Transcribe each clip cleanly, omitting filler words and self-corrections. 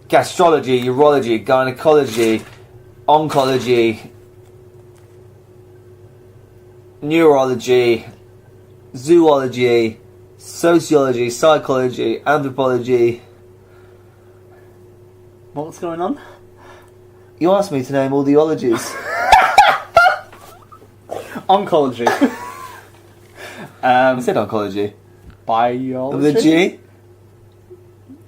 gastrology, urology, gynecology, oncology, neurology, zoology, sociology, psychology, anthropology. What's going on? You asked me to name all the ologies. Oncology. I said oncology. Biology. The G.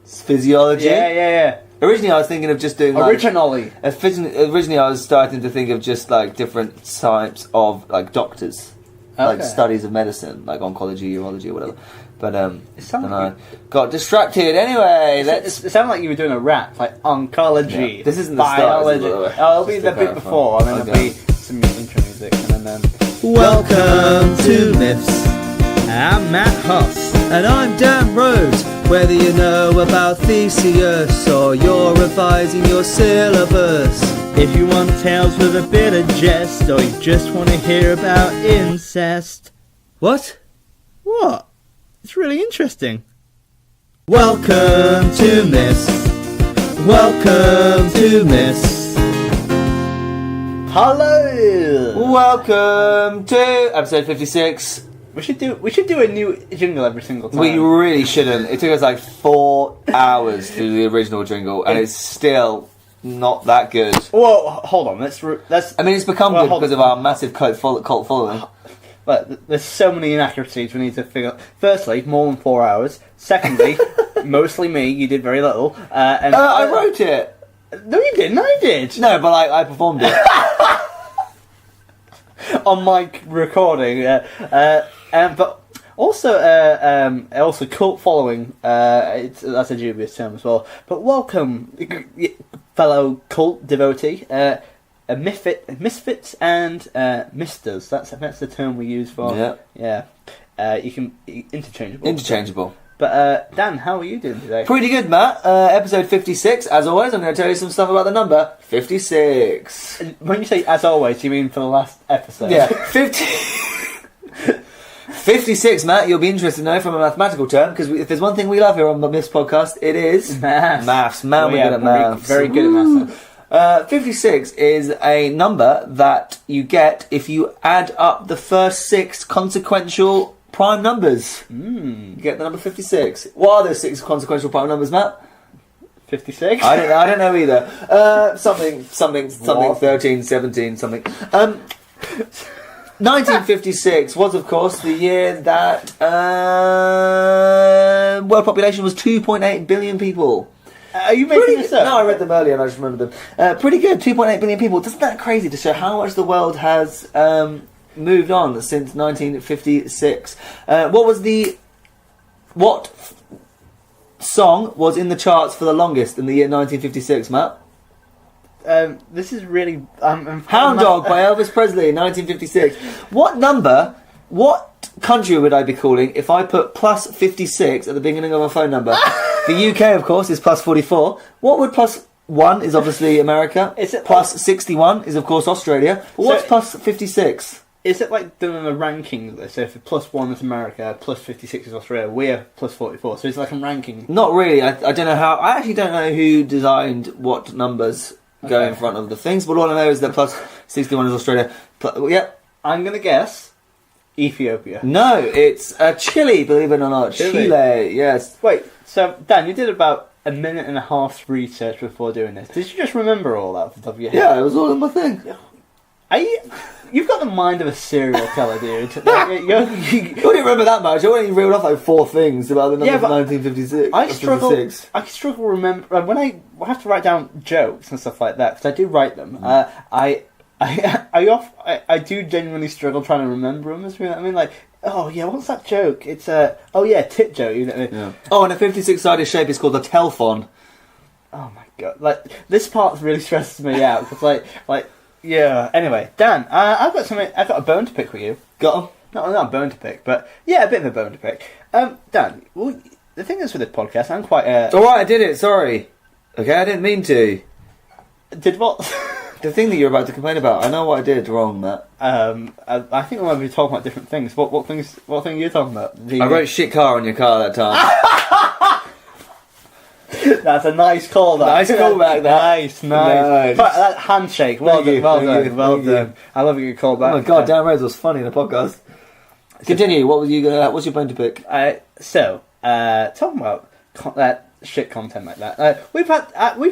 Physiology. Yeah. Originally, I was thinking of just doing Originally, I was starting to think of just like different types of like doctors, like studies of medicine, like oncology, urology, or whatever. But then I got distracted. Anyway, it sounded like you were doing a rap, like oncology. Yeah. This isn't the biology. Start, it'll be the bit before, and then there'll be some intro music, and then. Welcome to Miffs. I'm Matt Huss. And I'm Dan Rose. Whether you know about Theseus or you're revising your syllabus, if you want tales with a bit of jest, or you just want to hear about incest. What? What? It's really interesting. Welcome to Miffs. Welcome to Miffs. Hello! Welcome to episode 56. We should do a new jingle every single time. We really shouldn't. It took us like 4 hours to do the original jingle, and it's still not that good. Well, hold on. Let's. I mean, it's become good because of our massive cult following. But there's so many inaccuracies we need to figure out. Firstly, more than 4 hours. Secondly, mostly me. You did very little. And I wrote it. No, you didn't. I did. No, but I performed it. On my recording, but also cult following. That's a dubious term as well. But welcome, fellow cult devotee, Misfits and Miffsters. That's the term we use for. Yeah. You can interchangeable. But Dan, how are you doing today? Pretty good, Matt. Episode 56. As always, I'm going to tell you some stuff about the number 56. When you say as always, you mean for the last episode? Yeah, 56, Matt. You'll be interested to know from a mathematical term, because if there's one thing we love here on the Miffs podcast, it is maths. Man, we're good at maths. Very good at maths. 56 is a number that you get if you add up the first 6 consequential prime numbers. You get the number 56. What are those 6 consequential prime numbers, Matt? 56? I don't know either. Something, 13, 17, something. 1956 was, of course, the year that world population was 2.8 billion people. Are you making this up? No, I read them earlier and I just remembered them. Pretty good, 2.8 billion people. Isn't that crazy to show how much the world has moved on since 1956? What song was in the charts for the longest in the year 1956, Matt? This is really... Hound Dog by Elvis Presley, 1956. What country would I be calling if I put plus 56 at the beginning of a phone number? The UK, of course, is plus 44. What would plus 1 is obviously America. Is it plus 61 is, of course, Australia. But what's plus 56? Is it like doing a ranking list? So if plus 1 is America, plus 56 is Australia, we're plus 44. So it's like a ranking. Not really. I don't know how. I actually don't know who designed what numbers go in front of the things. But all I know is that plus 61 is Australia. Yep. I'm going to guess Ethiopia. No, it's Chile, believe it or not. Chile, yes. Wait, so Dan, you did about a minute and a half's research before doing this. Did you just remember all that off the top of your head? Yeah, it was all in my thing. You've got the mind of a serial killer, dude. You didn't remember that much. I only reeled off like 4 things about the number of 1956. I struggle to remember when I have to write down jokes and stuff like that, because I do write them. I do genuinely struggle trying to remember them. You know what I mean? Like, oh yeah, what's that joke? It's tit joke. You know what I mean? Yeah. Oh, and a 56-sided shape is called the telphon. Oh my god! Like, this part really stresses me out because like. Yeah. Anyway, Dan, I've got a bone to pick with you. Got 'em? Not a bone to pick, but yeah, a bit of a bone to pick. Dan, well, the thing is with this podcast, I'm quite. All right, I did it. Sorry. Okay, I didn't mean to. Did what? The thing that you're about to complain about. I know what I did wrong, Matt. I think we might be talking about different things. What thing are you talking about? I wrote shit car on your car that time. That's a nice call. Nice callback. Nice. That handshake. Well done. I love a good callback. Oh my god, Dan Rhodes was funny in a podcast. Continue. What's your bone to pick? Talking about shit content like that. We've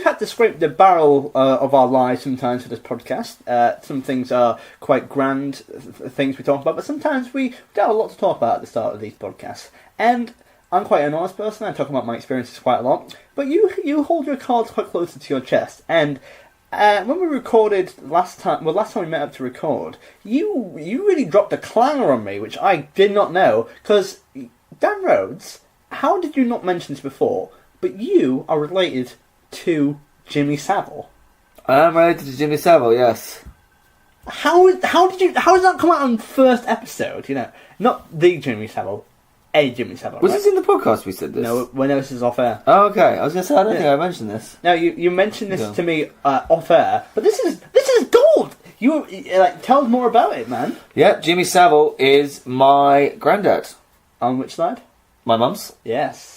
had to scrape the barrel of our lives sometimes for this podcast. Some things are quite grand things we talk about, but sometimes we don't have a lot to talk about at the start of these podcasts. And I'm quite an honest person. I talk about my experiences quite a lot, but you hold your cards quite closer to your chest. And when we recorded last time we met up to record, you really dropped a clanger on me, which I did not know. Because Dan Rhodes, how did you not mention this before? But you are related to Jimmy Savile. I am related to Jimmy Savile, yes. How did that come out on the first episode? You know, not the Jimmy Savile. A Jimmy Savile. Was this in the podcast we said this? No, when this is off air. Oh, okay. I was going to say, I don't think I mentioned this. No, you mentioned this to me off air, but this is gold! You tell us more about it, man. Yeah, Jimmy Savile is my granddad. On which side? My mum's. Yes.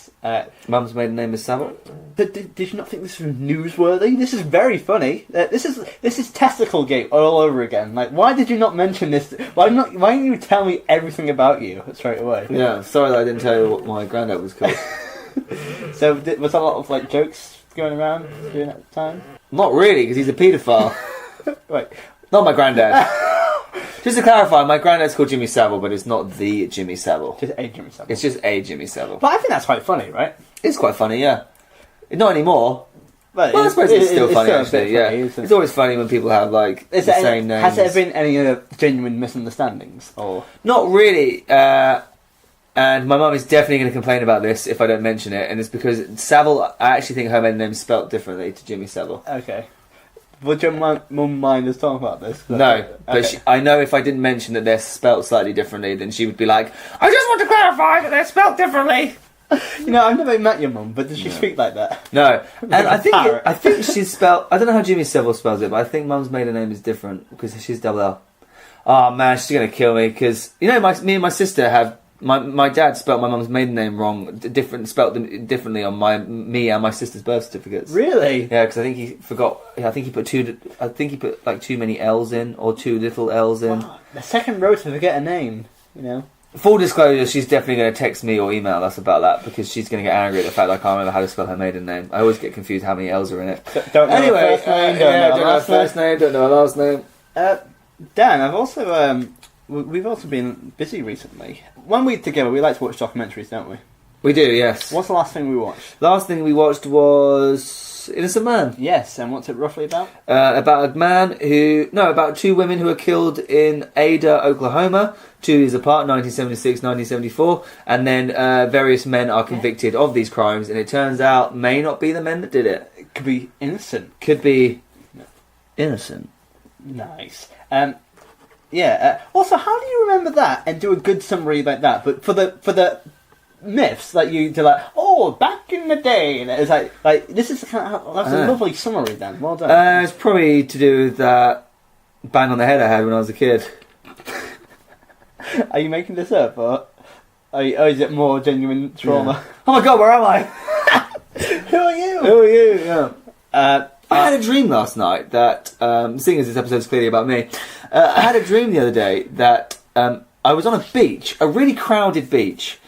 Mum's maiden name is Savile. Did you not think this was newsworthy? This is very funny. This is testicle gate all over again. Like, why did you not mention this? Why didn't you tell me everything about you straight away? Yeah, sorry that I didn't tell you what my granddad was called. So was there a lot of jokes going around during that time? Not really, because he's a paedophile. Right. Not my granddad. Just to clarify, my granddad's called Jimmy Savile, but it's not the Jimmy Savile. Just a Jimmy Savile. It's just a Jimmy Savile. But I think that's quite funny, right? It's quite funny, yeah. Not anymore. But I suppose it's still funny, actually, yeah. Funny, it's always funny when people have, the same names. Has there been any genuine misunderstandings? Or not really. And my mum is definitely going to complain about this if I don't mention it, and it's because Savile, I actually think her maiden name is spelt differently to Jimmy Savile. Okay. Would your mum mind us talking about this? No, but I know if I didn't mention that they're spelt slightly differently, then she would be like, I just want to clarify that they're spelt differently. You know, I've never met your mum, but does she speak like that? No, and I think she's spelled. I don't know how Jimmy Savile spells it, but I think Mum's maiden name is different because she's double L. Oh man, she's gonna kill me because me and my sister have my dad spelt my mum's maiden name wrong, spelt them differently on me and my sister's birth certificates. Really? Yeah, because I think he forgot. I think he put too many L's in or too little L's in. Wow. The second row to forget a name, you know. Full disclosure, she's definitely going to text me or email us about that because she's going to get angry at the fact that I can't remember how to spell her maiden name. I always get confused how many L's are in it. Don't know her first name, don't know her first name, don't know her last name. Dan, I've also we've also been busy recently. When we're together, we like to watch documentaries, don't we? We do, yes. What's the last thing we watched? Last thing we watched was Innocent Man. Yes, and what's it roughly about? About two women who were killed in Ada, Oklahoma, 2 years apart, 1976, 1974, and then various men are convicted of these crimes, and it turns out may not be the men that did it. It could be innocent. Could be innocent. Nice. Also, how do you remember that and do a good summary like that? But for the myths that you do, back in the day, and it's like this is that's a lovely summary, Dan. Well done. It's probably to do with that bang on the head I had when I was a kid. Are you making this up, or is it more genuine trauma? Yeah. Oh my god, where am I? Who are you? Who are you? Yeah. I had a dream last night that, seeing as this episode is clearly about me, I had a dream the other day that I was on a beach, a really crowded beach,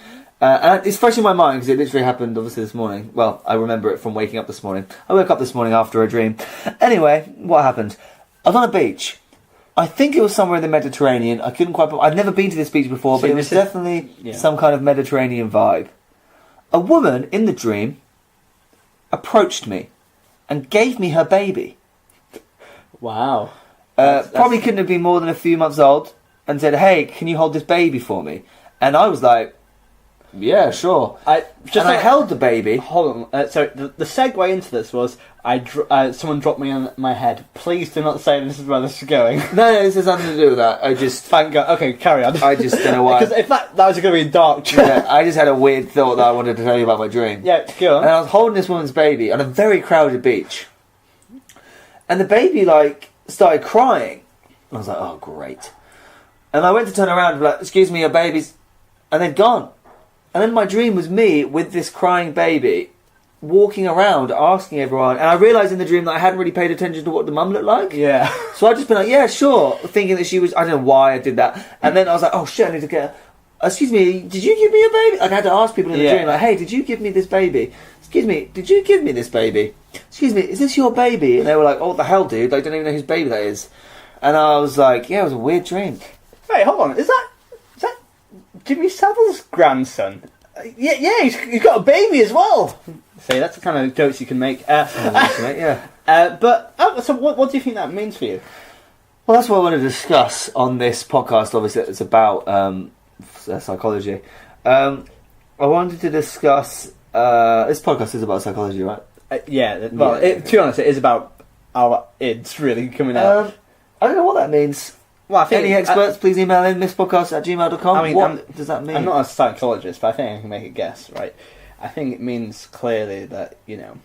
and it's fresh in my mind because it literally happened obviously this morning. Well, I remember it from waking up this morning. I woke up this morning after a dream. Anyway, what happened? I was on a beach. I think it was somewhere in the Mediterranean. I'd never been to this beach before, but it was definitely some kind of Mediterranean vibe. A woman in the dream approached me and gave me her baby. Wow. Probably couldn't have been more than a few months old, and said, "Hey, can you hold this baby for me?" And I was like, "Yeah, sure." I held the baby. Hold on. So the segue into this was someone dropped me on my head. Please do not say this is where this is going. No, this has nothing to do with that. I just thank God. Okay, carry on. I just don't know why. Because if that was going to be a dark joke. Yeah, I just had a weird thought that I wanted to tell you about my dream. Yeah, go on. And I was holding this woman's baby on a very crowded beach, and the baby started crying. I was like, "Oh, great!" And I went to turn around and be like, "Excuse me, your baby's," and they'd gone. And then my dream was me with this crying baby walking around asking everyone, and I realised in the dream that I hadn't really paid attention to what the mum looked like. Yeah. So I'd just been like, yeah, sure, thinking that she was, I don't know why I did that. And then I was like, oh shit, I need to get, excuse me, did you give me a baby? Like, I had to ask people in the dream, like, hey, did you give me this baby? Excuse me, did you give me this baby? Excuse me, is this your baby? And they were like, oh, what the hell, dude? They don't even know whose baby that is. And I was like, yeah, it was a weird dream. Wait, hold on, is that Jimmy Savile's grandson? Yeah, he's got a baby as well. See, that's the kind of jokes you can make. Yeah. So what do you think that means for you? Well, that's what I want to discuss on this podcast. Obviously, it's about psychology. I wanted to discuss. This podcast is about psychology, right? Yeah. Well, to be honest, it is about our ids really coming out. I don't know what that means. Well, I think any experts, please email in misspodcast@gmail.com. I mean, what does that mean? I'm not a psychologist, but I think I can make a guess, right? I think it means clearly that, you know,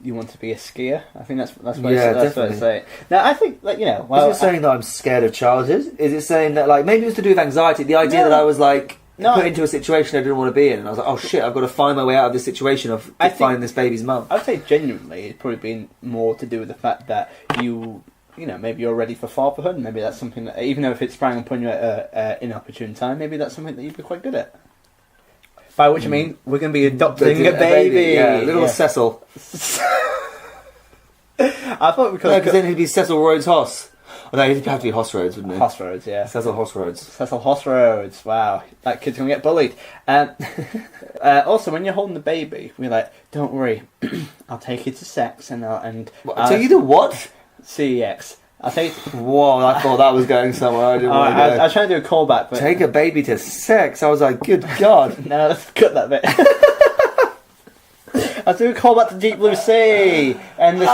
you want to be a skier. I think that's what it's saying. Now, I think, like, you know... Well, is it saying that I'm scared of childhood? Is it saying that, like, maybe it was to do with anxiety, the idea that I was, like, put into a situation I didn't want to be in, and I was like, oh shit, I've got to find my way out of this situation of finding this baby's mum. I would say genuinely it's probably been more to do with the fact that you know, maybe you're ready for fatherhood, and maybe that's something that, even though if it sprang upon you at an inopportune time, maybe that's something that you'd be quite good at. By which I mean, we're going to be adopting a baby. Yeah, little Cecil. I thought because then he'd be Cecil Rhodes Hoss. Oh, no, he'd have to be Hoss Rhodes, wouldn't he? Hoss Rhodes, yeah. Cecil Hoss Rhodes. Cecil Hoss Rhodes. Wow, that kid's going to get bullied. Also, when you're holding the baby, we're like, don't worry, I'll take you to sex and take you to what? CEX. I think. Whoa! I thought that was going somewhere. I didn't want to go. I was trying to do a callback, but take a baby to sex. I was like, good God! No, let's cut that bit. I was doing a callback to Deep Blue Sea and the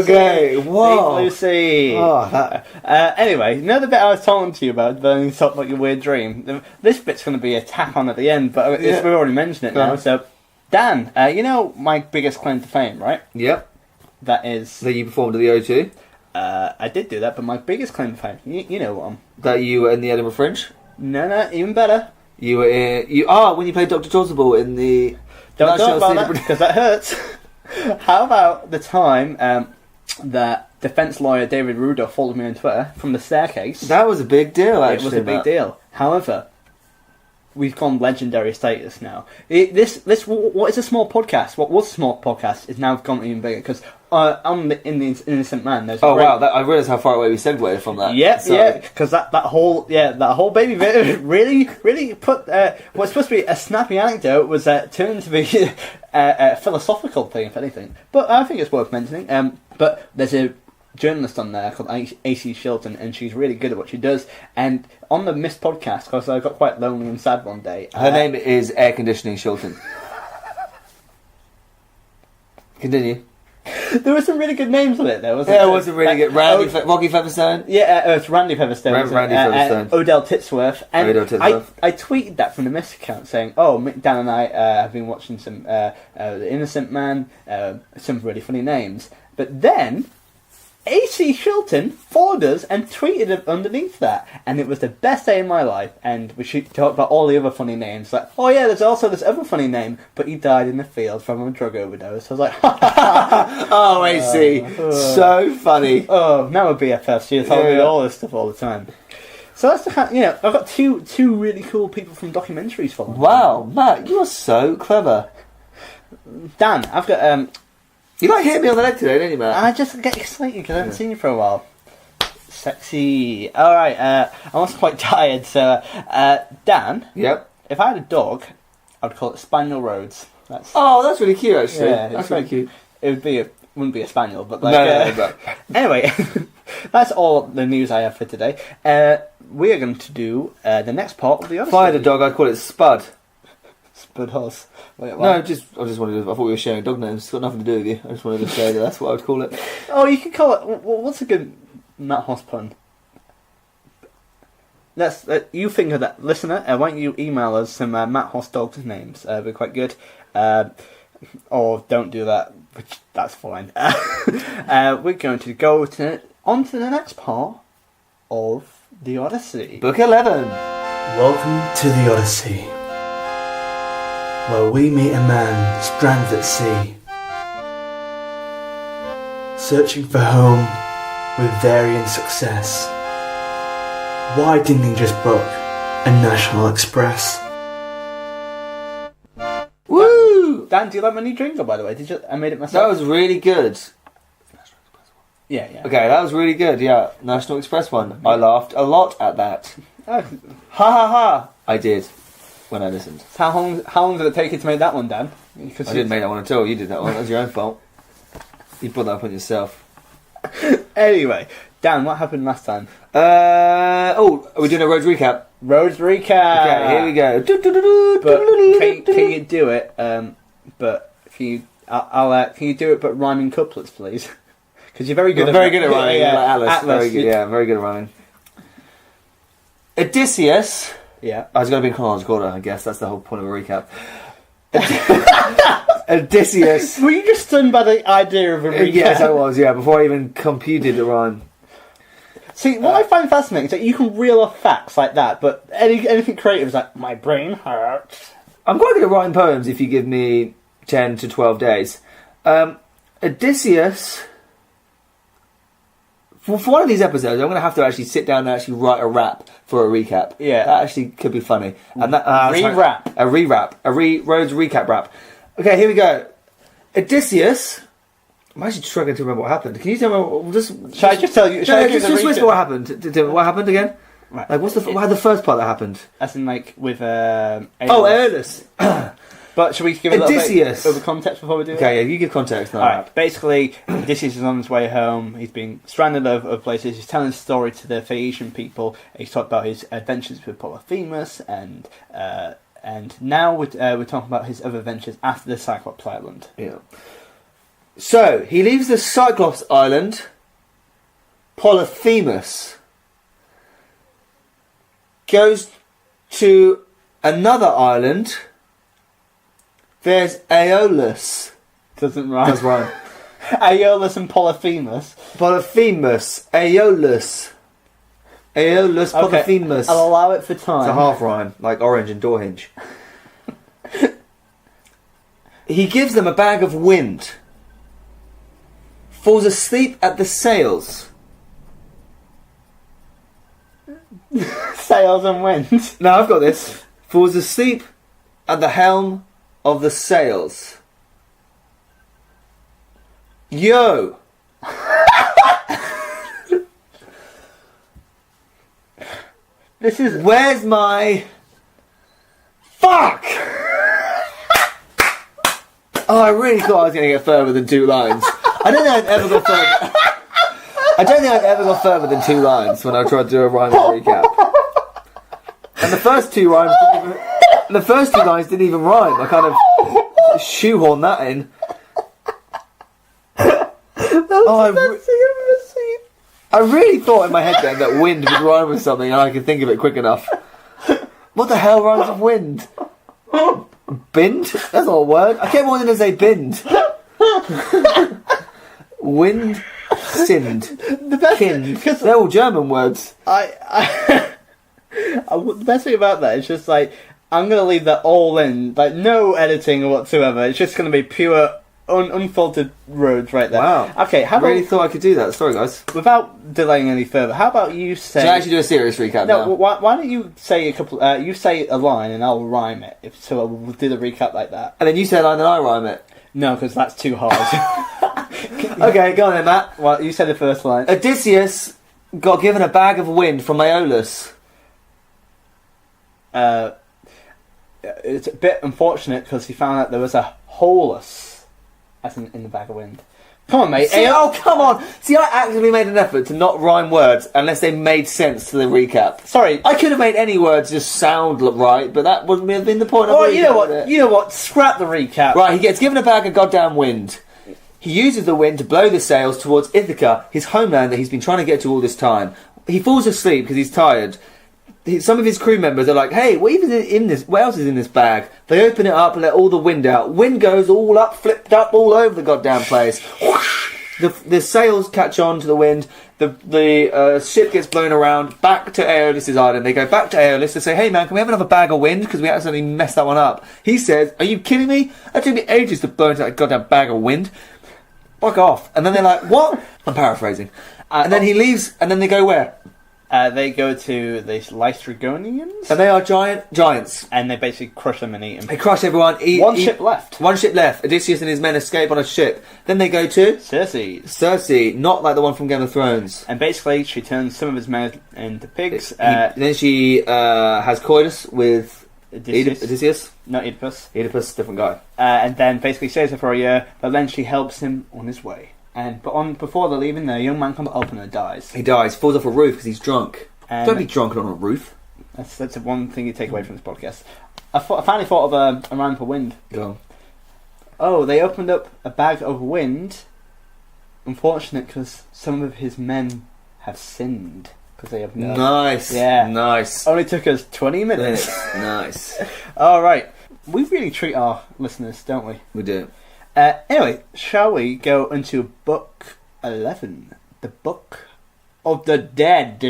okay. Whoa! Deep Blue Sea. Oh, anyway, another bit I was talking to you about, but you talked about your weird dream. This bit's going to be a tap on at the end, but we've already mentioned it now. So, Dan, you know my biggest claim to fame, right? Yep. That is... That you performed at the O2? I did do that, but my biggest claim to fame, you know what? That you were in the Edinburgh Fringe? No, even better. You were in... when you played Dr. Chasuble in the... Don't talk about that, because that hurts. How about the time that defence lawyer David Rudolph followed me on Twitter from the staircase? That was a big deal, actually. It was a big deal. However... we've gone legendary status now. What is a small podcast? What was a small podcast is now gone even bigger because in the Innocent Man. There's wow! I realised how far away we segued from that. Yeah, because that whole baby bit really put what's supposed to be a snappy anecdote was turned to be a philosophical thing, if anything. But I think it's worth mentioning. But there's a journalist on there called AC Shilton, and she's really good at what she does. And on the Miss podcast, because I got quite lonely and sad one day. Her name is Air Conditioning Shilton. Continue. There were some really good names on it, though, wasn't there? Yeah, it was a really good. Rocky Featherstone? Yeah, it's Randy Featherstone. Randy Featherstone. Odell Titsworth. And I tweeted that from the Miss account saying, Dan and I have been watching some The Innocent Man, some really funny names. But then... AC Shilton followed us and tweeted underneath that, and it was the best day in my life. And we should talk about all the other funny names, like, oh yeah, there's also this other funny name, but he died in the field from a drug overdose. I was like, oh, AC, so funny. Oh, now we're BFFs. She told me all this stuff all the time. So that's the kind. I've got two really cool people from documentaries following. Wow, Matt, you are so clever. Dan, I've got You hit me on the leg today, didn't you, Matt? I just get excited because I haven't seen you for a while. Sexy. Alright, I was quite tired, so... Dan? Yep. If I had a dog, I'd call it Spaniel Rhodes. That's really cute, actually. Yeah, that's really cute. It wouldn't be a spaniel, but No. Anyway, that's all the news I have for today. We are going to do the next part of the Odyssey. If I had a dog, I'd call it Spud. Spud Hoss. Wait, no, I just wanted to... I thought we were sharing dog names. It's got nothing to do with you. I just wanted to say that's what I would call it. Oh, you can call it... What's a good Matt Hoss pun? You think of that, listener. Why don't you email us some Matt Hoss dogs names? They're quite good. Or don't do that, which that's fine. We're going to go on to the next part of the Odyssey. Book 11. Welcome to the Odyssey. where we meet a man stranded at sea, searching for home with varying success. Why didn't he just book a National Express? Woo! Dan, do you like my new jingle, by the way? I made it myself. That was really good. Yeah. Okay, that was really good, yeah. National Express one. I laughed a lot at that. Oh. Ha ha ha! I did, when I listened. How long did it take you to make that one, Dan? I didn't make that one at all, you did that one, that was your own fault. You put that up on yourself. Anyway, Dan, what happened last time? Are we doing a roads recap? Roads recap! Okay, here we go. But can you do it, but can you do it but rhyming couplets, please? Because you're very good at rhyming. Yeah, like Alice. Atlas, very good. Yeah, very good at rhyming. Odysseus. Yeah. I was going to be in chronological order, I guess. That's the whole point of a recap. Odysseus. Were you just stunned by the idea of a recap? Yes, I was, yeah, before I even computed the rhyme. See, what I find fascinating is that you can reel off facts like that, but anything creative is like, my brain hurts. I'm quite good at writing poems if you give me 10 to 12 days. Odysseus... For one of these episodes, I'm going to have to actually sit down and actually write a rap for a recap. Yeah. That actually could be funny. And that Re-rap. A re-rap. Roads recap rap. Okay, here we go. Odysseus... I'm actually struggling to remember what happened. Can you tell me... Shall I just tell you... Just whisper what happened. What happened again? Right. Like, what the first part that happened? As in, like, with... Aeolus. But should we give a little Odysseus. bit of context before we do it? Okay, yeah, you give context now. Alright, basically, Odysseus is on his way home. He's been stranded over places. He's telling a story to the Phaeacian people. He's talked about his adventures with Polyphemus, and now we're talking about his other adventures after the Cyclops Island. Yeah. So, he leaves the Cyclops Island, Polyphemus, goes to another island. There's Aeolus. Doesn't rhyme. Does rhyme. Aeolus and Polyphemus. Polyphemus. Aeolus. Aeolus, Polyphemus. I'll allow it for time. It's a half rhyme, like orange and door hinge. He gives them a bag of wind. Falls asleep at the sails. Sails and wind. No, I've got this. Falls asleep at the helm of the sails. Yo! This is... Where's my... Fuck! Oh, I really thought I was going to get further than 2 lines. I don't think I've ever got further... I don't think I've ever got further than 2 lines when I tried to do a rhyme recap. And the first 2 rhymes didn't even... The first 2 lines didn't even rhyme. I kind of shoehorned that in. I really thought in my head then that wind would rhyme with something and I could think of it quick enough. What the hell rhymes with wind? Bind? That's not a word. I kept wanting to say bind. Wind, sind, the best kind. They're all German words. The best thing about that is just like, I'm going to leave that all in, like no editing or whatsoever. It's just going to be pure, unfiltered roads right there. Wow. Okay, how I about... really thought I could do that. Sorry, guys. Without delaying any further, how about you say... Should I actually do a serious recap No, now? why don't you say a couple... you say a line and I'll rhyme it. So we'll do the recap like that. And then you say a line and I rhyme it. No, because that's too hard. Okay, go on then, Matt. Well, you say the first line. Odysseus got given a bag of wind from Aeolus. It's a bit unfortunate because he found out there was a holus, as in the bag of wind. Come on, mate. Come on. See, I actively made an effort to not rhyme words unless they made sense to the recap. Sorry. I could have made any words just sound right, but that wouldn't have been the point of the recap. You know what? Scrap the recap. Right, he gets given a bag of goddamn wind. He uses the wind to blow the sails towards Ithaca, his homeland that he's been trying to get to all this time. He falls asleep because he's tired. Some of his crew members are like, hey, what else is in this bag? They open it up and let all the wind out. Wind goes all up, flipped up all over the goddamn place. Whoosh! The sails catch on to the wind. The ship gets blown around back to Aeolus' island. They go back to Aeolus to say, "Hey man, can we have another bag of wind? Because we accidentally messed that one up." He says, "Are you kidding me? That took me ages to blow into that goddamn bag of wind. Fuck off." And then they're like, "What?" I'm paraphrasing. And then he leaves. And then they go where? They go to the Lystrigonians. And they are giants. And they basically crush them and eat them. They crush everyone. One ship left. One ship left. Odysseus and his men escape on a ship. Then they go to Circe, not like the one from Game of Thrones. And basically, she turns some of his men into pigs. Then she has coitus with Odysseus. Not Oedipus. Oedipus, different guy. And then basically stays there for a year, but then she helps him on his way. Before they're leaving, the young man comes up and dies. He dies, falls off a roof because he's drunk. Don't be drunk on a roof. That's the one thing you take away from this podcast. I finally thought of a rhyme for wind. Go. Oh, they opened up a bag of wind. Unfortunate because some of his men have sinned. Because they have Nice. Yeah. Nice. Only took us 20 minutes. Nice. Alright. We really treat our listeners, don't we? We do. Anyway, shall we go into book 11? The Book of the Dead.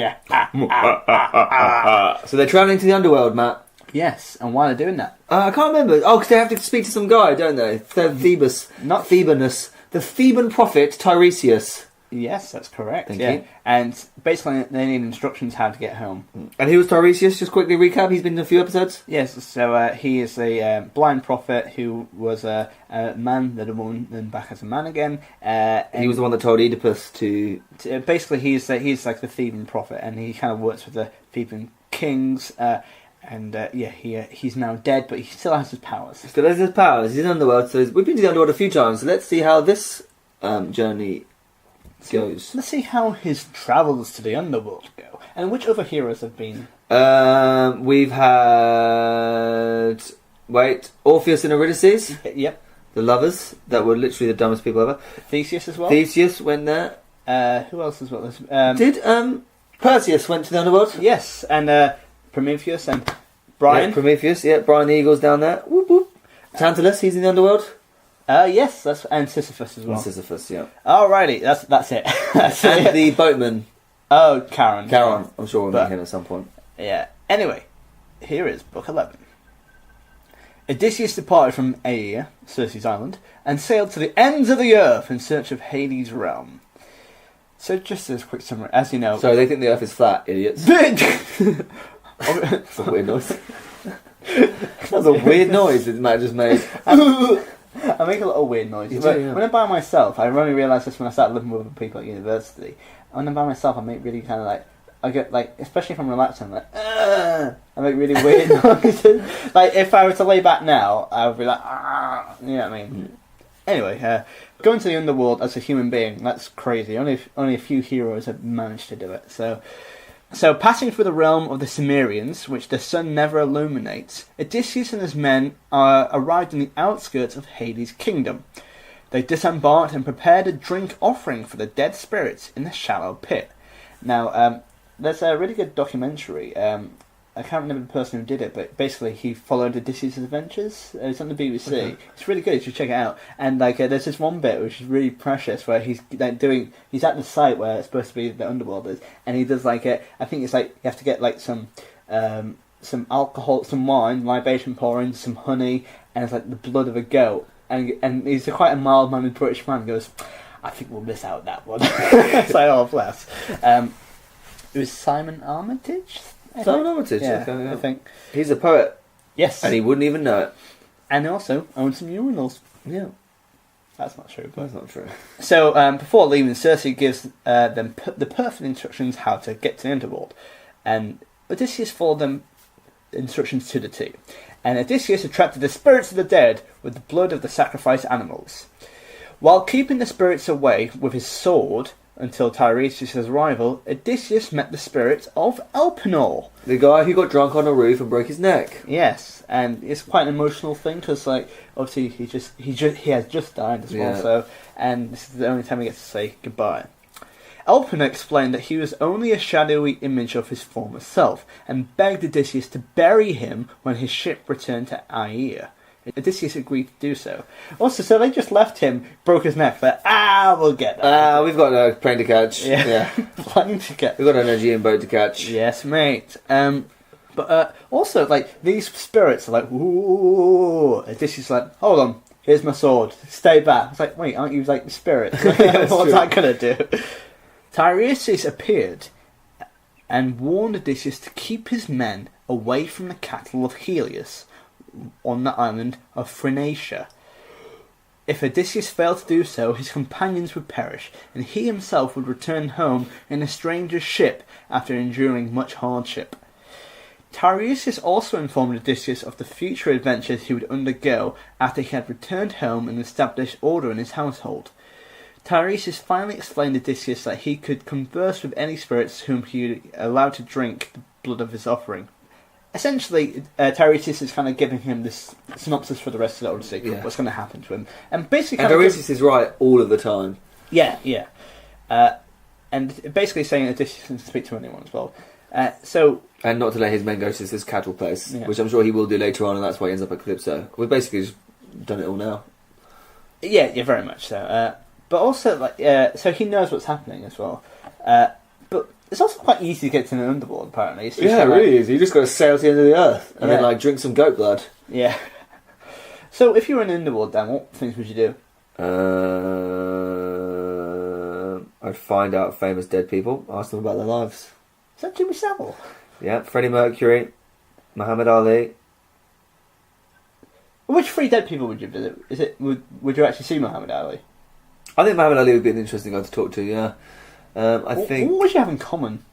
So they're travelling to the underworld, Matt. Yes, and why are they doing that? I can't remember. Oh, because they have to speak to some guy, don't they? Phoebus. Not Thebanus. The Theban prophet Tiresias. Yes, that's correct. Thank you. And basically they need instructions how to get home. And who was Tiresias? Just quickly recap. He's been in a few episodes. Yes, so he is a blind prophet who was a man, then a woman, then back as a man again. He was the one that told Oedipus to... Basically, he's like the Theban prophet, and he kind of works with the Theban kings. He's now dead, but he still has his powers. He's in the underworld. So we've been to the underworld a few times. So let's see how this journey goes. Let's see how his travels to the underworld go, and which other heroes have been. We've had Orpheus and Eurydice. Yep. The lovers that were literally the dumbest people ever. Theseus as well. Theseus went there. Who else as well? Did Perseus went to the underworld? Yes, and Prometheus and Brian. Yeah, Prometheus. Yeah, Brian the Eagle's down there. Whoop whoop. Tantalus, he's in the underworld. Yes, and Sisyphus as well. And Sisyphus, yeah. Alrighty, that's it. And the boatman. Oh, Charon. I'm sure we'll meet him at some point. Yeah. Anyway, here is Book 11. Odysseus departed from Aea, Circe's island, and sailed to the ends of the earth in search of Hades' realm. So just as a quick summary, as you know... Sorry, they think the earth is flat, idiots. That's a weird noise. That's a weird noise that Matt just made. I make a lot of weird noises. Yeah. When I'm by myself, I only realised this when I started living with other people at university. When I'm by myself, I make really kind of like... I get like, especially if I'm relaxed, I'm like, I make really weird noises. Like, if I were to lay back now, I would be like, you know what I mean? Anyway, going to the underworld as a human being, that's crazy. Only a few heroes have managed to do it. So passing through the realm of the Cimmerians, which the sun never illuminates, Odysseus and his men arrived in the outskirts of Hades' kingdom. They disembarked and prepared a drink offering for the dead spirits in the shallow pit. Now, there's a really good documentary. I can't remember the person who did it, but basically he followed Odysseus' adventures. It's on the BBC. Okay. It's really good. You should check it out. And like, there's this one bit which is really precious where he's like he's at the site where it's supposed to be the underworld is, and he does like I think it's like you have to get like some alcohol, some wine, libation pouring, some honey, and it's like the blood of a goat. And he's quite a mild-mannered British man. He goes, I think we'll miss out that one. It's like, oh bless. It was Simon Armitage. Simon Armitage, yeah, okay, I think. He's a poet. Yes. And he wouldn't even know it. And he also owned some urinals. Yeah. That's not true. That's not true. So, before leaving, Circe gives them the perfect instructions how to get to the underworld. And Odysseus followed them instructions to the T. And Odysseus attracted the spirits of the dead with the blood of the sacrificed animals. While keeping the spirits away with his sword... Until Tiresias' arrival, Odysseus met the spirit of Elpenor. The guy who got drunk on a roof and broke his neck. Yes, and it's quite an emotional thing because, like, obviously he has just died as well. So, and this is the only time he gets to say goodbye. Elpenor explained that he was only a shadowy image of his former self, and begged Odysseus to bury him when his ship returned to Aea. Odysseus agreed to do so. Also, so they just left him, broke his neck, but we'll get that. We've got a plane to catch. Yeah. Plane to catch. We've got an Aegean boat to catch. Yes, mate. But also, like, these spirits are like, ooh. Odysseus is like, hold on, here's my sword, stay back. It's like, wait, aren't you like the spirit? What's that gonna do? Tiresias appeared and warned Odysseus to keep his men away from the cattle of Helios on the island of Phrynacia. If Odysseus failed to do so, his companions would perish, and he himself would return home in a stranger's ship after enduring much hardship. Tiresias also informed Odysseus of the future adventures he would undergo after he had returned home and established order in his household. Tiresias finally explained to Odysseus that he could converse with any spirits whom he allowed to drink the blood of his offering. Essentially, Tiresias is kind of giving him this synopsis for the rest of the Odyssey, what's going to happen to him. And basically, Tiresias is right all of the time. Yeah. And basically saying Odysseus can speak to anyone as well. And not to let his men go to this cattle place, Yeah. which I'm sure he will do later on, and that's why he ends up at Calypso. We've basically just done it all now. Yeah, very much so. But also, so he knows what's happening as well. But it's also quite easy to get to the underworld, apparently. It's just It really is. You just got to sail to the end of the earth and then drink some goat blood. Yeah. So if you were in the underworld, Dan, what things would you do? I'd find out famous dead people, ask them about their lives. Is that Jimmy Savile? Yeah, Freddie Mercury, Muhammad Ali. Which three dead people would you visit? Would you actually see Muhammad Ali? I think Muhammad Ali would be an interesting guy to talk to, yeah. Think... What would you have in common?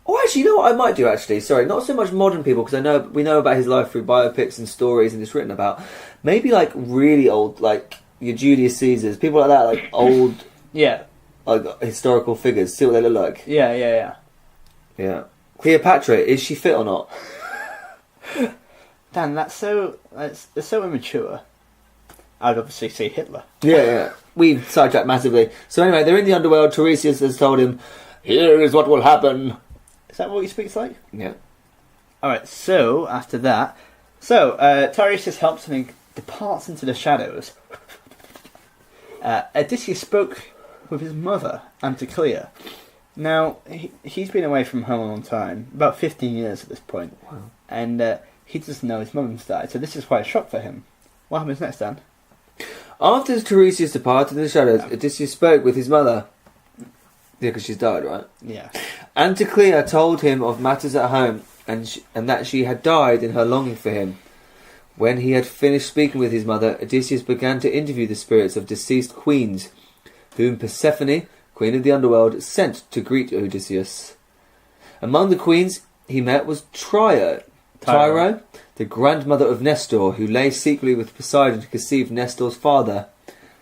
Oh, actually, you know what I might do, actually? Sorry, not so much modern people, because we know about his life through biopics and stories and it's written about. Maybe, like, really old, like, your Julius Caesars, people like that, like, old... Yeah. Like, historical figures, see what they look like. Yeah. Yeah. Cleopatra, is she fit or not? Dan, that's so immature. I'd obviously say Hitler. Yeah. We've sidetracked massively. So anyway, they're in the underworld. Tiresias has told him, here is what will happen. Is that what he speaks like? Yeah. Alright, so after that... Tiresias helps him and departs into the shadows. Odysseus spoke with his mother, Anticlea. Now, he's been away from home a long time, about 15 years at this point. Wow. And he doesn't know his mum's died, so this is quite a shock for him. What happens next, Dan? After Tiresias departed in the shadows, Odysseus spoke with his mother. Yeah, because she's died, right? Yeah. Anticlea told him of matters at home, and that she had died in her longing for him. When he had finished speaking with his mother, Odysseus began to interview the spirits of deceased queens, whom Persephone, queen of the underworld, sent to greet Odysseus. Among the queens he met was Tyro, the grandmother of Nestor, who lay secretly with Poseidon to conceive Nestor's father,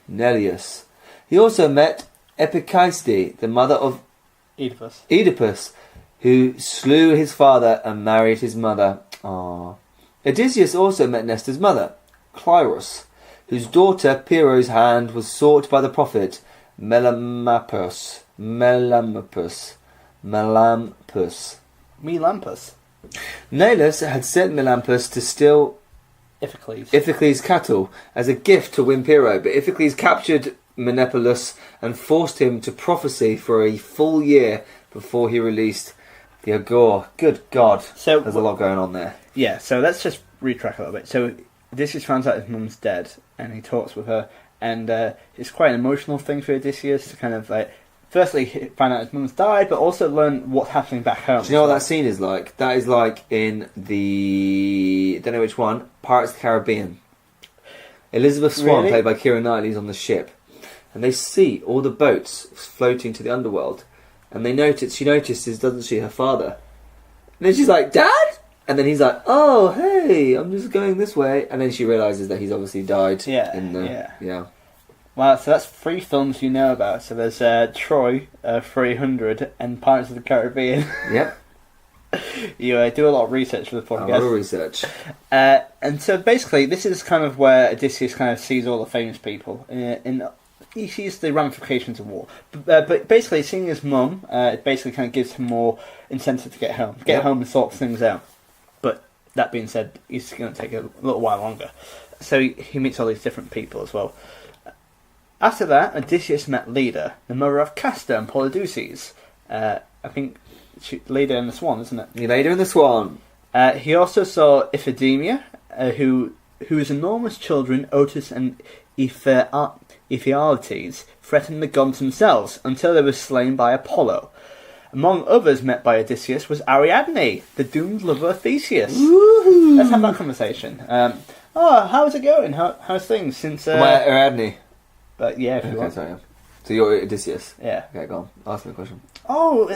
Neleus. He also met Epiciste, the mother of Oedipus, who slew his father and married his mother. Odysseus also met Nestor's mother, Clyros, whose daughter Pyrrho's hand was sought by the prophet Melampus. Neleus had sent Melampus to steal Iphicles' cattle as a gift to win Pyrrho, but Iphicles captured Menepelus and forced him to prophesy for a full year before he released the Agor. Good God, so there's a lot going on there. Yeah, so let's just retrack a little bit. So Odysseus finds out his mum's dead, and he talks with her, and it's quite an emotional thing for Odysseus to kind of like, firstly find out his mum's died, but also learn what's happening back home. Do you know what that scene is like? That is like in the, don't know which one, Pirates of the Caribbean. Elizabeth Swann, played by Keira Knightley, is on the ship, and they see all the boats floating to the underworld, and she notices, doesn't she, her father, and then she's like, Dad? And then he's like, oh, hey, I'm just going this way. And then she realises that he's obviously died. Yeah. Well, so that's 3 films you know about. So there's Troy, 300, and Pirates of the Caribbean. Yep. You do a lot of research for the podcast. A lot of research. And so basically, this is kind of where Odysseus kind of sees all the famous people. He sees the ramifications of war. But basically, seeing his mum, it basically kind of gives him more incentive to get home. Home and sort things out. But that being said, he's going to take a little while longer. So he meets all these different people as well. After that, Odysseus met Leda, the mother of Castor and Polydeuces. I think Leda and the Swan, isn't it? Leda and the Swan. He also saw Iphigenia, whose enormous children, Otis and Ephialtes, threatened the gods themselves until they were slain by Apollo. Among others met by Odysseus was Ariadne, the doomed lover of Theseus. Woo-hoo. Let's have that conversation. How's it going? How's things since... Ariadne. But yeah, if you want. Sorry, yeah. So you're Odysseus? Yeah. Okay, go on. Ask me a question. Oh,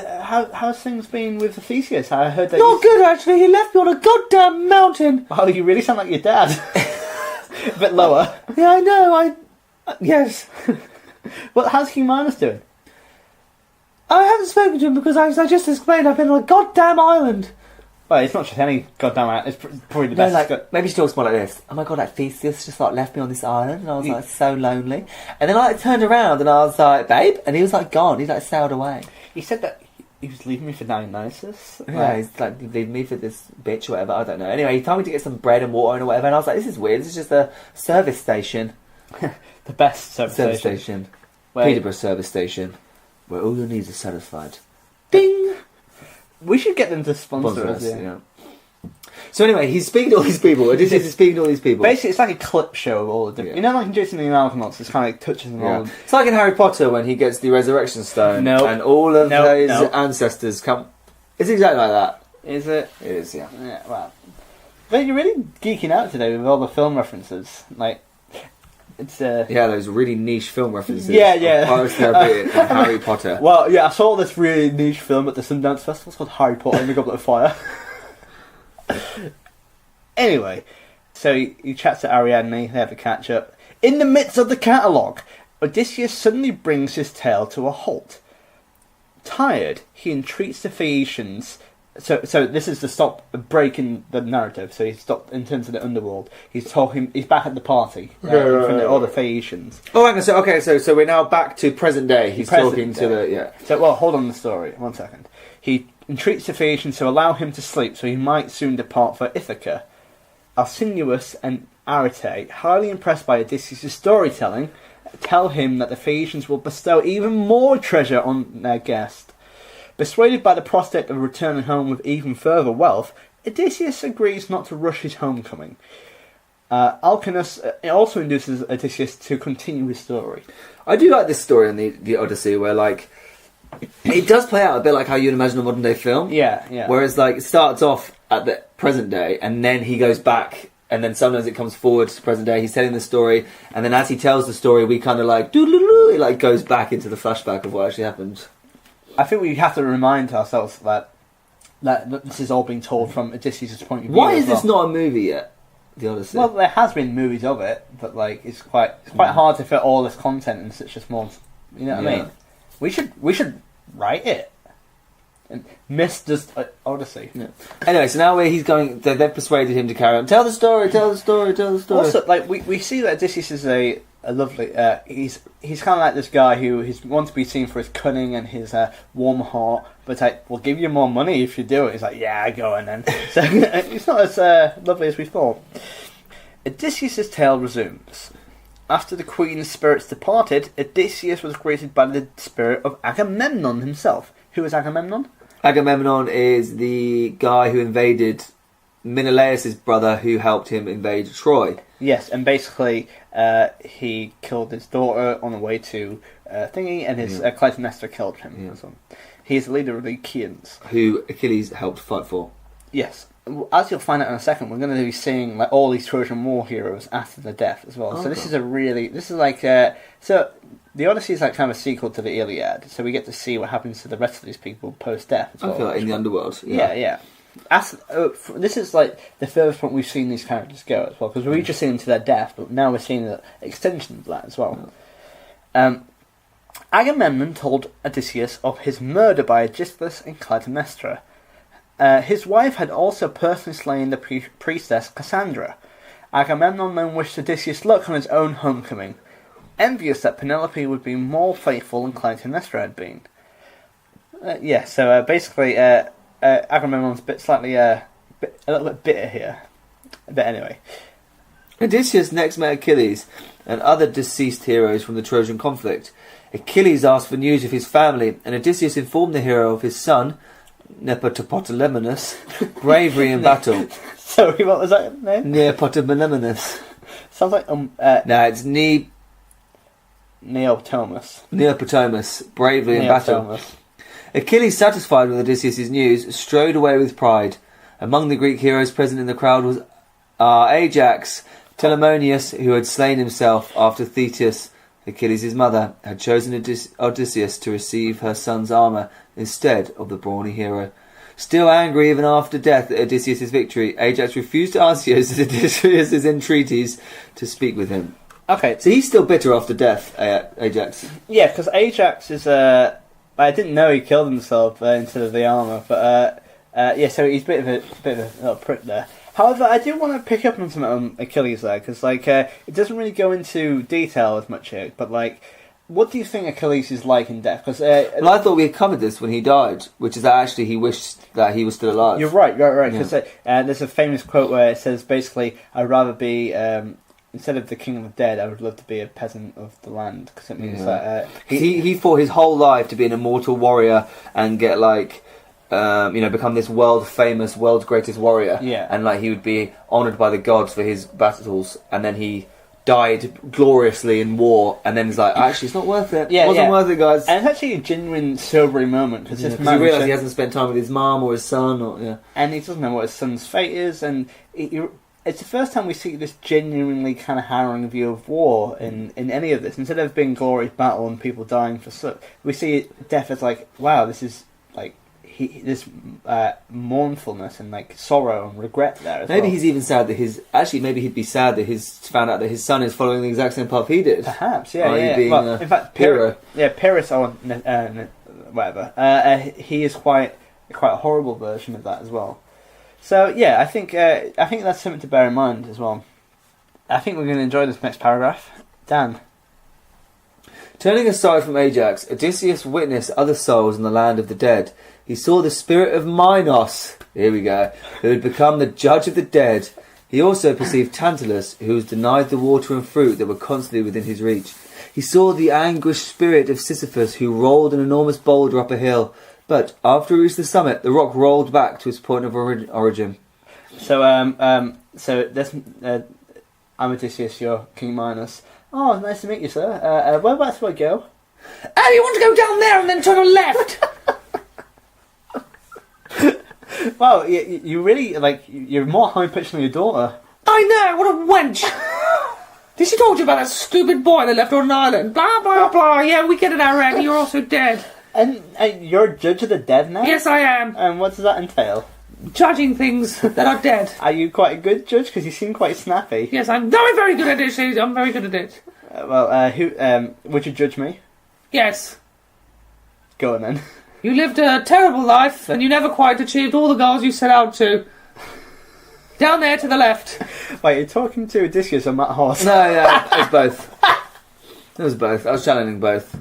how's things been with Theseus? I heard that... Not good, actually. He left me on a goddamn mountain. Wow, you really sound like your dad. A bit lower. Yeah, I know. Yes. Well, how's King Minos doing? I haven't spoken to him because I just explained I've been on a goddamn island. Well, it's not just any goddamn island. It's probably the best. Maybe she talks more like this. Oh my god, like Theseus just left me on this island, and I was like so lonely. And then I turned around and I was like, babe, and he was like gone. He sailed away. He said that he was leaving me for Dionysus. Yeah, he's like leaving me for this bitch or whatever. I don't know. Anyway, he told me to get some bread and water and whatever, and I was like, this is weird. This is just a service station. The best service station. Peterborough service station, where all your needs are satisfied. Ding. We should get them to sponsor us. Yeah. So anyway, he's speaking to all these people. Odysseus is speaking to all these people. Basically, it's like a clip show of all the different... You know, like in Jason and the Argonauts, it's kind of like touches them all. It's like in Harry Potter when he gets the Resurrection Stone and all of his ancestors come... It's exactly like that. Is it? It is, yeah. Yeah, well... But you're really geeking out today with all the film references. Like, it's... Yeah, those really niche film references. Yeah. Pirates of the Caribbean and Harry Potter. Well, yeah, I saw this really niche film at the Sundance Festival. It's called Harry Potter and the Goblet of Fire. Anyway, so he chats to Ariadne, they have a catch up. In the midst of the catalogue, Odysseus suddenly brings his tale to a halt. Tired, he entreats the Phaeacians. So this is to stop breaking the narrative. So he's stopped in terms of the underworld. He's back at the party in front of all the Phaeacians. Oh, hang on. So we're now back to present day. He's talking to the So hold on the story. 1 second. He entreats the Phaeacians to allow him to sleep, so he might soon depart for Ithaca. Alcinous and Arete, highly impressed by Odysseus' storytelling, tell him that the Phaeacians will bestow even more treasure on their guest. Persuaded by the prospect of returning home with even further wealth, Odysseus agrees not to rush his homecoming. Alcinous also induces Odysseus to continue his story. I do like this story in the Odyssey where, like, it does play out a bit like how you'd imagine a modern day film. Yeah. Whereas, like, it starts off at the present day, and then he goes back, and then sometimes it comes forward to present day. He's telling the story, and then as he tells the story, we kind of like doo-doo-doo, it like goes back into the flashback of what actually happened. I think we have to remind ourselves that this is all being told from Odysseus' point of view. Why is this not a movie yet? The Odyssey. Well, there has been movies of it, but like it's quite hard to fit all this content in such a small. You know what I mean? We should write it. And Miffsters Odyssey. Yeah. Anyway, so now he's going. They've persuaded him to carry on. Tell the story. Also, like we see that Odysseus is a lovely. He's kind of like this guy who wants to be seen for his cunning and his warm heart. But like, we'll give you more money if you do it. He's like, yeah, go on then. So it's not as lovely as we thought. Odysseus' tale resumes. After the queen's spirits departed, Odysseus was greeted by the spirit of Agamemnon himself. Who is Agamemnon? Agamemnon is the guy who invaded Menelaus' brother, who helped him invade Troy. Yes, and basically he killed his daughter on the way to thingy, and his Clytemnestra killed him. Yeah. So he is the leader of the Achaeans, who Achilles helped fight for. Yes. As you'll find out in a second, we're going to be seeing like all these Trojan War heroes after their death as well. So this is like so the Odyssey is like kind of a sequel to the Iliad. So we get to see what happens to the rest of these people post death as well. Okay, like in the underworld. Yeah. This is like the furthest point we've seen these characters go as well, because we've just seen them to their death, but now we're seeing the extension of that as well. Agamemnon told Odysseus of his murder by Aegisthus and Clytemnestra. His wife had also personally slain the priestess Cassandra. Agamemnon then wished Odysseus luck on his own homecoming, envious that Penelope would be more faithful than Clytemnestra had been. So basically, Agamemnon's a little bit bitter here. But anyway. Odysseus next met Achilles and other deceased heroes from the Trojan conflict. Achilles asked for news of his family, and Odysseus informed the hero of his son, Neoptolemus, bravery in battle. Sorry, what was that name? Neoptolemus. Sounds like No, it's Neoptolemus. Neoptolemus, bravely in battle. Achilles, satisfied with Odysseus' news, strode away with pride. Among the Greek heroes present in the crowd was Ajax, Telamonius, who had slain himself after Thetis, Achilles' mother, had chosen Odysseus to receive her son's armour instead of the brawny hero. Still angry even after death at Odysseus' victory, Ajax refused to answer Odysseus' entreaties to speak with him. Okay. So he's still bitter after death, Ajax. Yeah, because Ajax is... I didn't know he killed himself instead of the armour, but yeah, so he's a bit of a little prick there. However, I do want to pick up on something on Achilles there, because like it doesn't really go into detail as much here, but like, what do you think Achilles is like in death? Because well, I thought we had covered this when he died, which is that actually he wished that he was still alive. You're right. Because there's a famous quote where it says basically, "I'd rather be instead of the king of the dead, I would love to be a peasant of the land," because it means that he fought his whole life to be an immortal warrior and get like. Become this world's greatest warrior. Yeah. And like he would be honoured by the gods for his battles, and then he died gloriously in war, and then he's like, actually, it's not worth it. Yeah, it wasn't worth it, guys. And it's actually a genuine sobering moment, because he realised he hasn't spent time with his mum or his son, and he doesn't know what his son's fate is, and it's the first time we see this genuinely kind of harrowing view of war in any of this. Instead of being glorious battle and people dying for stuff, we see death as like, wow, this is like this mournfulness and like sorrow and regret there. Maybe he's even sad that maybe he'd be sad that he's found out that his son is following the exact same path he did. Perhaps, yeah. Being in fact, Pyrrhus or whatever, he is quite a horrible version of that as well. So yeah, I think that's something to bear in mind as well. I think we're going to enjoy this next paragraph. Dan. Turning aside from Ajax, Odysseus witnessed other souls in the land of the dead. He saw the spirit of Minos, here we go, who had become the judge of the dead. He also perceived Tantalus, who was denied the water and fruit that were constantly within his reach. He saw the anguished spirit of Sisyphus, who rolled an enormous boulder up a hill. But after he reached the summit, the rock rolled back to its point of origin. So, this, I'm Odysseus, you're King Minos. Oh, nice to meet you, sir. Whereabouts do I go? You want to go down there and then turn left? Well, you really, you're more high-pitched than your daughter. I know, what a wench! Did she told you about that stupid boy that left her on an island? Blah, blah, blah, yeah, we get it already, you're also dead. And you're a judge of the dead now? Yes, I am. And what does that entail? Judging things that are dead. Are you quite a good judge? Because you seem quite snappy. Yes, I'm very good at it, I'm very good at it. Who would you judge me? Yes. Go on then. You lived a terrible life, and you never quite achieved all the goals you set out to. Down there to the left. Wait, you're talking to Odysseus or Matt Horse? No, it was both. It was both. I was challenging both.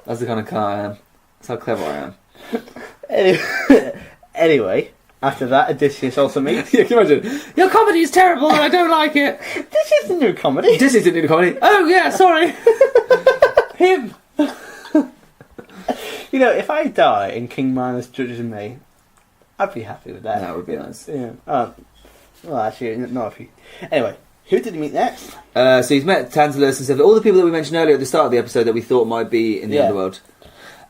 That's the kind of guy I am. That's how clever I am. Anyway, after that, Odysseus also meets... Yeah, can you imagine? Your comedy is terrible, and I don't like it. This is the new comedy. This is the new comedy. Oh, yeah, sorry. Him. You know, if I die and King Minos judges me, I'd be happy with that. That would be nice. Yeah. Well, actually, not if you... Anyway, who did he meet next? So he's met Tantalus and stuff. All the people that we mentioned earlier at the start of the episode that we thought might be in the underworld.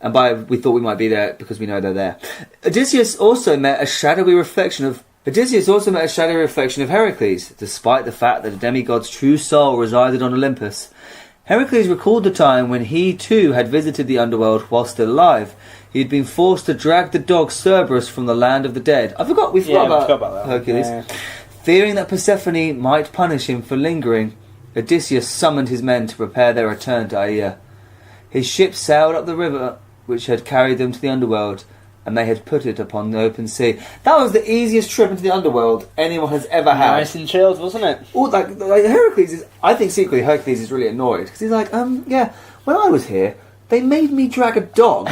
And we thought we might be there because we know they're there. Odysseus also met a shadowy reflection of Heracles, despite the fact that a demigod's true soul resided on Olympus. Heracles recalled the time when he too had visited the underworld while still alive. He had been forced to drag the dog Cerberus from the land of the dead. We forgot about that. Hercules. Yeah. Fearing that Persephone might punish him for lingering, Odysseus summoned his men to prepare their return to Aea. His ship sailed up the river which had carried them to the underworld, and they had put it upon the open sea. That was the easiest trip into the underworld anyone has ever had. Nice and chilled, wasn't it? Like Heracles is... I think secretly Heracles is really annoyed, because he's like, when I was here, they made me drag a dog.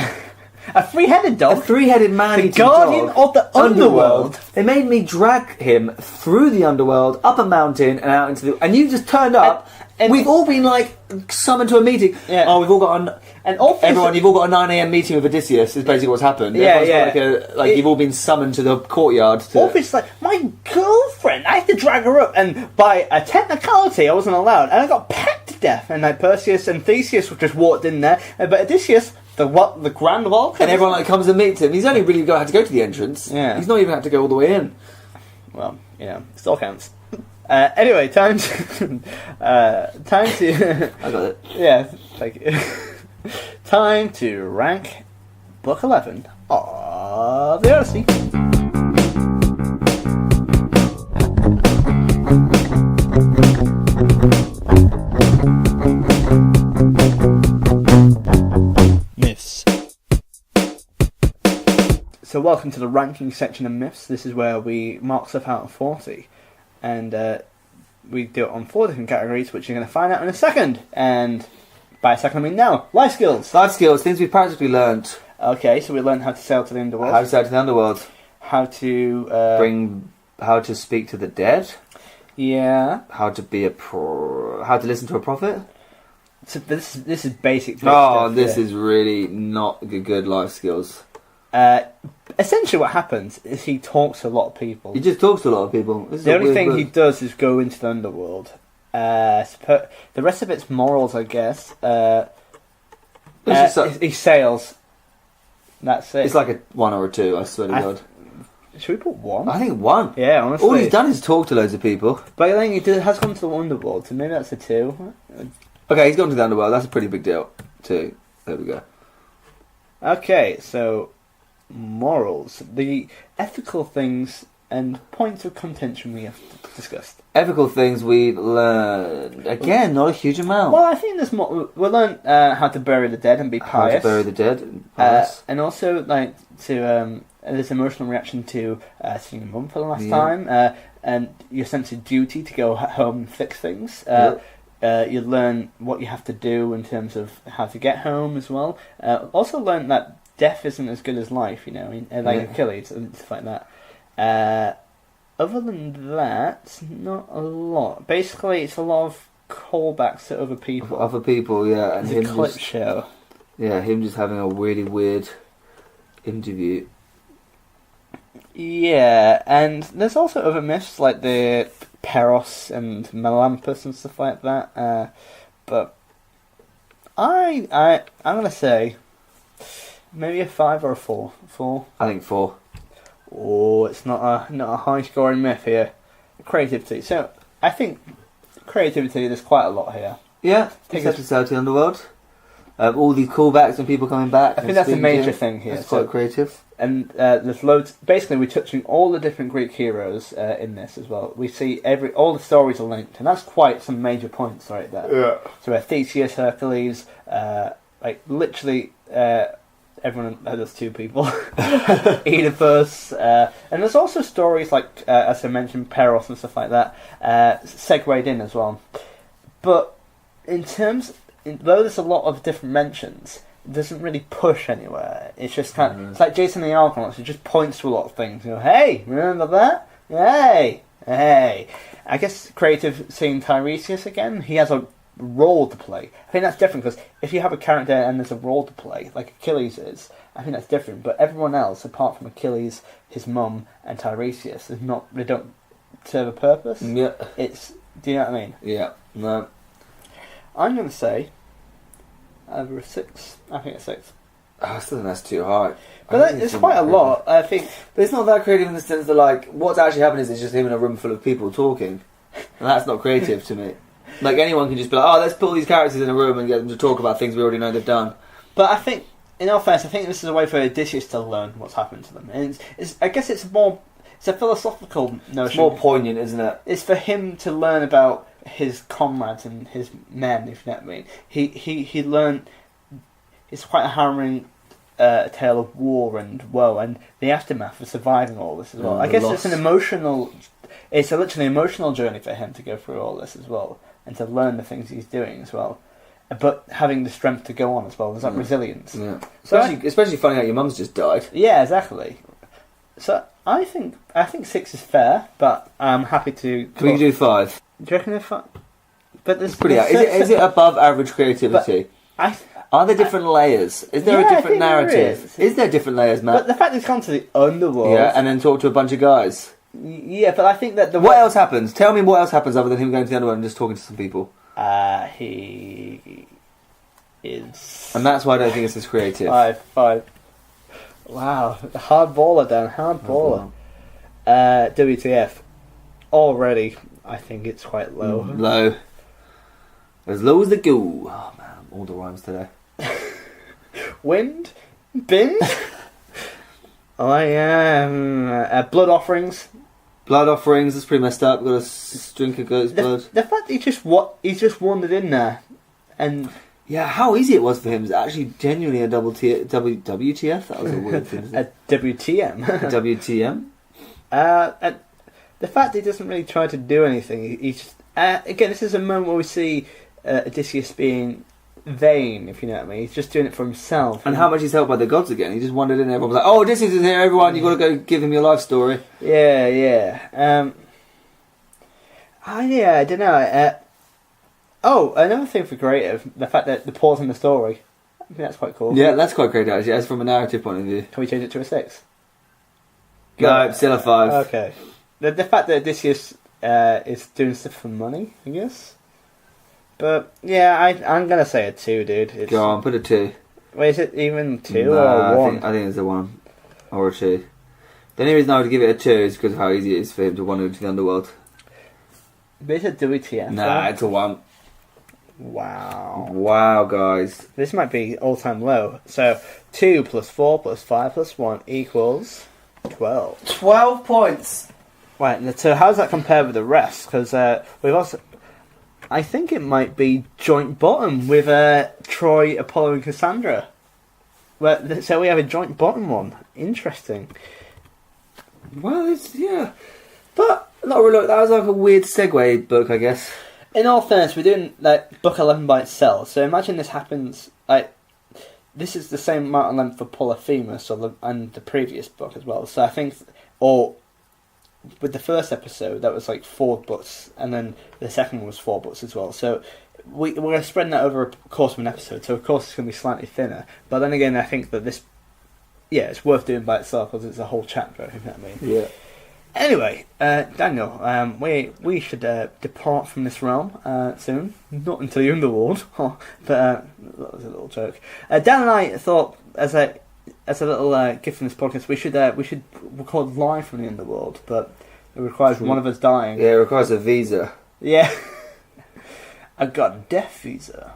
A three-headed A dog? three-headed The man-eating guardian dog. of the underworld? They made me drag him through the underworld, up a mountain, and out into the... And you just turned up. And we've all been, like, summoned to a meeting. Yeah. Oh, we've all got... Everyone, you've all got a 9 a.m. meeting with Odysseus, is basically what's happened. Yeah, Everyone's got you've all been summoned to the courtyard. Orpheus is like, my girlfriend, I had to drag her up, and by a technicality, I wasn't allowed, and I got pecked to death, and like Perseus and Theseus just walked in there, but Odysseus, the Grand Walk, and everyone comes and meets him. He's only really had to go to the entrance. Yeah. He's not even had to go all the way in. Well, still counts. Anyway, time to... I got it. Yeah, thank you. Time to rank Book 11 of the Odyssey. Myths. So welcome to the ranking section of Myths. This is where we mark stuff out of 40. And we do it on 4 different categories, which you're going to find out in a second. And by a second I mean now. Life skills. Life skills, things we've practically learnt. Okay, so we learned how to sail to the underworld. How to sail to the underworld. How to... How to speak to the dead. Yeah. How to be how to listen to a prophet. So this is basic Oh, stuff, this yeah. is really not good life skills. Essentially what happens is he talks to a lot of people. He just talks to a lot of people. The only thing he does is go into the underworld. The rest of it's morals, I guess. He sails. That's it. It's like a 1 or a 2, I swear to God. Should we put 1? I think 1. Yeah, honestly. All he's done is talk to loads of people. But I think he has gone to the underworld, so maybe that's a 2. Okay, he's gone to the underworld. That's a pretty big deal. 2. There we go. Okay, so morals. The ethical things and points of contention we have discussed. Ethical things we learned. Again, not a huge amount. Well, I think there's more. We'll learn how to bury the dead and be pious. How to bury the dead. Pious. And also, like, to this emotional reaction to seeing your mum for the last time. And your sense of duty to go home and fix things. You learn what you have to do in terms of how to get home as well. Also learn that death isn't as good as life, like Achilles and stuff like that. Other than that, not a lot. Basically, it's a lot of callbacks to other people. Other people, yeah. And it's a clip show. Yeah, him just having a really weird interview. Yeah, and there's also other myths like the Peros and Melampus and stuff like that. But I'm gonna say maybe a 5 or a 4. 4. I think 4. Oh, it's not a high scoring myth here. Creativity. So I think creativity. There's quite a lot here. Yeah, except it's out to the underworld. All these callbacks and people coming back. I think that's a major thing here. It's quite creative. And there's loads. Basically, we're touching all the different Greek heroes in this as well. We see all the stories are linked, and that's quite some major points right there. Yeah. So Theseus, Hercules, like literally everyone. There's 2 people. Oedipus, and there's also stories like, as I mentioned, Peros and stuff like that, segued in as well. But in terms, though there's a lot of different mentions, it doesn't really push anywhere. It's just kind of, it's like Jason the Argonauts. It just points to a lot of things. Hey, remember that? Hey. I guess creative seeing Tiresias again. He has a role to play. I think that's different because if you have a character and there's a role to play, like Achilles is, I think that's different. But everyone else, apart from Achilles, his mum, and Tiresias, is not. They don't serve a purpose. Yeah. Do you know what I mean? Yeah. No. I'm going to say over a 6. I think a 6. I still think that's too high. But it's quite a lot. I think. But it's not that creative in the sense that, like, what's actually happening is it's just him in a room full of people talking, and that's not creative to me. Like, anyone can just be like, oh, let's put all these characters in a room and get them to talk about things we already know they've done. But I think, in all fairness, I think this is a way for Odysseus to learn what's happened to them. And I guess it's a philosophical notion. It's more poignant, isn't it? It's for him to learn about his comrades and his men, if you know what I mean. He learned. It's quite a harrowing tale of war and woe and the aftermath of surviving all this as well. I guess it's literally emotional journey for him to go through all this as well and to learn the things he's doing as well. but having the strength to go on as well. There's that resilience. Yeah. So Especially finding out your mum's just died. yeah, exactly. So I think 6 is fair, but I'm happy to. Can we do 5? Do you reckon if? But there's Pretty. Is it above average creativity? Are there different layers? Is there a Yeah, I different think there narrative? Is there different layers, Matt? But the fact that it's gone to the underworld. Yeah, and then talk to a bunch of guys. Yeah, but I think that What else happens? Tell me what else happens other than him going to the underworld and just talking to some people. He is. And that's why I don't think it's as creative. 5. Wow, hard baller, Dan. Hard baller. WTF. Already, I think it's quite low. Low. As low as the go. Oh man, all the rhymes today. Wind, bin. I am blood offerings. Blood offerings. That's pretty messed up. Got to drink a goat's blood. The fact that he's just wandered in there, and yeah, how easy it was for him is actually genuinely a WTF. That was a weird thing. Isn't it? a WTM. A WTM. And the fact that he doesn't really try to do anything. He's just, again, this is a moment where we see Odysseus being vain, if you know what I mean. He's just doing it for himself. And how much he's helped by the gods again. He just wandered in and everyone was like, oh, Odysseus is here, everyone, you've got to go give him your life story. Yeah. I don't know. Another thing for creative, the fact that the pause in the story. I think that's quite cool. Yeah, that's quite creative actually, as from a narrative point of view. Can we change it to a 6? No, still a 5. Okay. The fact that Odysseus is doing stuff for money, I guess. But yeah, I'm gonna say a 2, dude. Go on, put a 2. Wait, is it even 2 No, or 1? I think it's a 1 or a 2. The only reason I would give it a 2 is because of how easy it is for him to wander into the underworld. But it's a WTF. Nah, it's a 1. Wow. Wow, guys. This might be all-time low. So 2 plus 4 plus 5 plus 1 equals 12. 12 points. Right. So how does that compare with the rest? Because we've also. I think it might be joint bottom with Troy, Apollo, and Cassandra. So we have a joint bottom one. Interesting. Well, yeah. But, not really, that was like a weird segue book, I guess. In all fairness, we're doing like book 11 by itself. So imagine this happens. This is the same amount of length for Polyphemus and the previous book as well. So I think, with the first episode, that was like 4 books, and then the second one was 4 books as well. So we're going to spread that over a course of an episode. So of course it's going to be slightly thinner. But then again, I think that this, it's worth doing by itself because it's a whole chapter. You know what I mean? Yeah. Anyway, Daniel, we should depart from this realm soon. Not into the underworld, but that was a little joke. Dan and I thought, as a little gift from this podcast, we should record live from the underworld, but it requires one of us dying. Yeah, it requires a visa. Yeah, I got a death visa.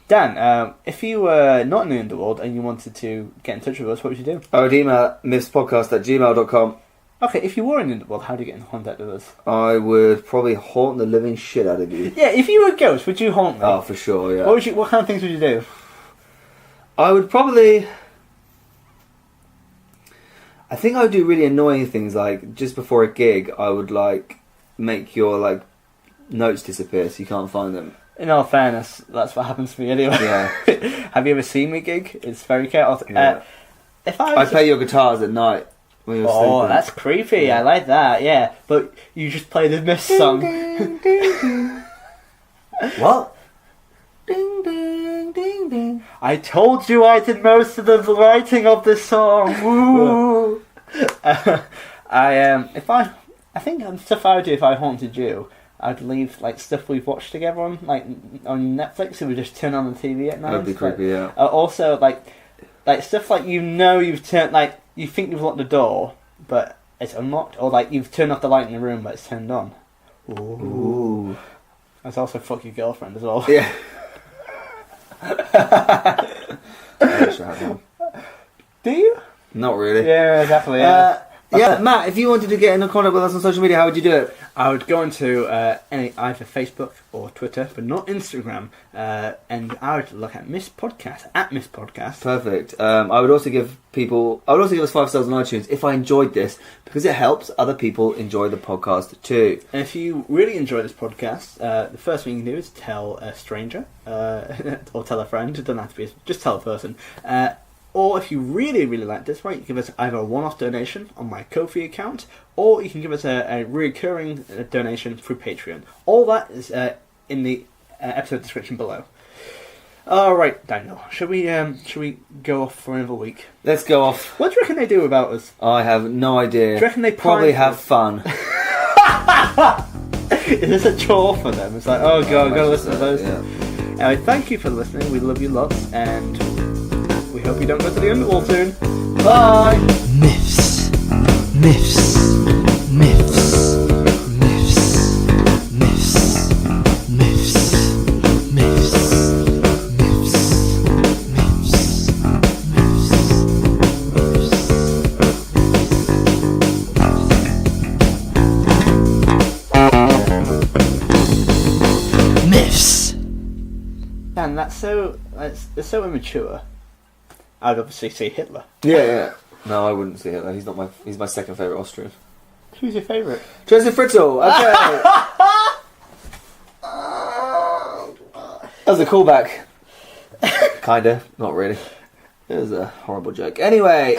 Dan, if you were not in the underworld and you wanted to get in touch with us, what would you do? I would email miffspodcast@gmail.com. Okay, if you were in the underworld, how do you get in contact with us? I would probably haunt the living shit out of you. Yeah, if you were a ghost, would you haunt me? Oh, for sure, yeah. What kind of things would you do? I would probably... I think I would do really annoying things, like, just before a gig, I would, like, make your, like, notes disappear so you can't find them. In all fairness, that's what happens to me anyway. Yeah. Have you ever seen me gig? It's very chaotic. Yeah. If I I play your guitars at night when you're sleeping. Oh, that's creepy. Yeah. I like that, yeah. But you just play the Miff song. Ding, ding, ding. What? Ding, ding, ding, ding. I told you I did most of the writing of this song. Woo! I think stuff I would do if I haunted you, I'd leave like stuff we've watched together on Netflix, and we just turn on the TV at night. That'd be creepy, yeah. Also, like stuff like you've turned, like you think you've locked the door, but it's unlocked, or like you've turned off the light in the room, but it's turned on. Ooh. That's also fuck your girlfriend as well. Yeah. I wish I had one. Do you? Not really. Yeah, exactly. Yeah. Yeah, Matt, if you wanted to get in contact with us on social media, how would you do it? I would go into either Facebook or Twitter, but not Instagram, and I would look at Miss Podcast, at Miss Podcast. Perfect. I would also give us 5 stars on iTunes if I enjoyed this, because it helps other people enjoy the podcast too. And if you really enjoy this podcast, the first thing you can do is tell a stranger, or tell a friend. It doesn't have to be, just tell a person. Or if you really, really like this, right, you give us either a one-off donation on my Ko-fi account, or you can give us a recurring donation through Patreon. All that is in the episode description below. All right, Daniel, should we go off for another week? Let's go off. What do you reckon they do about us? I have no idea. Do you reckon they probably have fun? Is this a chore for them? It's like, oh god, I've got to listen to those. Yeah. Anyway, thank you for listening. We love you lots, and we hope you don't go to the underworld soon. Bye! Miffs. Miffs. Miffs. Miffs. Miffs. Miffs. Miffs. Miffs. Man, that's so immature. I'd obviously say Hitler. Yeah. No, I wouldn't see Hitler. He's my second favourite Austrian. Who's your favourite? Joseph Fritzl. Okay. That was a callback. Kinda. Not really. It was a horrible joke. Anyway.